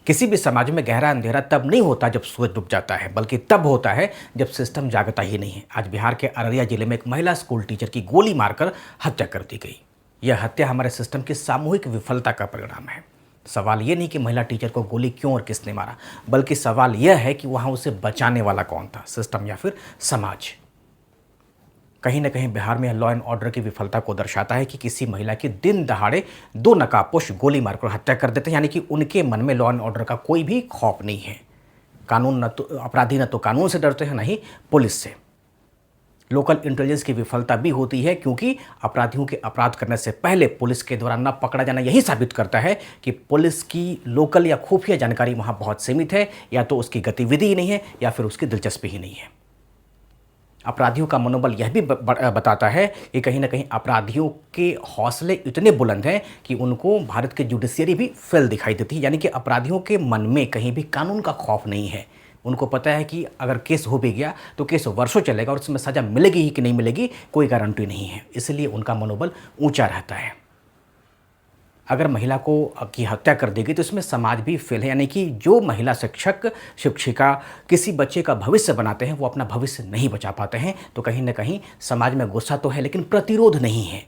किसी भी समाज में गहरा अंधेरा तब नहीं होता जब सूरज डूब जाता है, बल्कि तब होता है जब सिस्टम जागता ही नहीं है। आज बिहार के अररिया जिले में एक महिला स्कूल टीचर की गोली मारकर हत्या कर दी गई। यह हत्या हमारे सिस्टम की सामूहिक विफलता का परिणाम है। सवाल ये नहीं कि महिला टीचर को गोली क्यों और किसने मारा, बल्कि सवाल यह है कि वहां उसे बचाने वाला कौन था, सिस्टम या फिर समाज। कहीं ना कहीं बिहार में लॉ एंड ऑर्डर की विफलता को दर्शाता है कि किसी महिला की दिन दहाड़े दो नकाबपोश गोली मारकर हत्या कर देते हैं, यानी कि उनके मन में लॉ एंड ऑर्डर का कोई भी खौफ नहीं है। कानून न तो अपराधी न तो कानून से डरते हैं, न ही पुलिस से। लोकल इंटेलिजेंस की विफलता भी होती है, क्योंकि अपराधियों के अपराध करने से पहले पुलिस के द्वारा न पकड़ा जाना यही साबित करता है कि पुलिस की लोकल या खुफिया जानकारी वहां बहुत सीमित है, या तो उसकी गतिविधि ही नहीं है या फिर उसकी दिलचस्पी ही नहीं है। अपराधियों का मनोबल यह भी बताता है कि कहीं ना कहीं अपराधियों के हौसले इतने बुलंद हैं कि उनको भारत की जुडिशियरी भी फेल दिखाई देती है, यानी कि अपराधियों के मन में कहीं भी कानून का खौफ नहीं है। उनको पता है कि अगर केस हो भी गया तो केस वर्षों चलेगा और उसमें सज़ा मिलेगी ही कि नहीं मिलेगी कोई गारंटी नहीं है, इसलिए उनका मनोबल ऊंचा रहता है। अगर महिला को की हत्या कर देगी तो इसमें समाज भी फेल है, यानी कि जो महिला शिक्षक शिक्षिका किसी बच्चे का भविष्य बनाते हैं वो अपना भविष्य नहीं बचा पाते हैं। तो कहीं ना कहीं समाज में गुस्सा तो है, लेकिन प्रतिरोध नहीं है।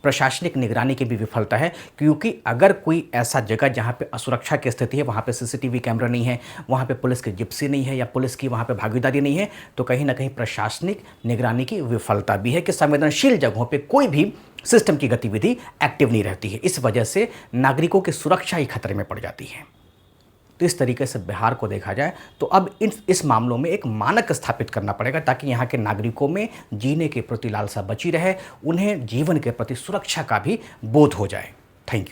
प्रशासनिक निगरानी की भी विफलता है, क्योंकि अगर कोई ऐसा जगह जहाँ पे असुरक्षा की स्थिति है, वहाँ पे सीसीटीवी कैमरा नहीं है, वहाँ पे पुलिस की जिप्सी नहीं है या पुलिस की वहाँ पे भागीदारी नहीं है, तो कहीं ना कहीं प्रशासनिक निगरानी की विफलता भी है कि संवेदनशील जगहों पे कोई भी सिस्टम की गतिविधि एक्टिव नहीं रहती है। इस वजह से नागरिकों की सुरक्षा ही खतरे में पड़ जाती है। तो इस तरीके से बिहार को देखा जाए तो अब इस मामलों में एक मानक स्थापित करना पड़ेगा, ताकि यहाँ के नागरिकों में जीने के प्रति लालसा बची रहे, उन्हें जीवन के प्रति सुरक्षा का भी बोध हो जाए।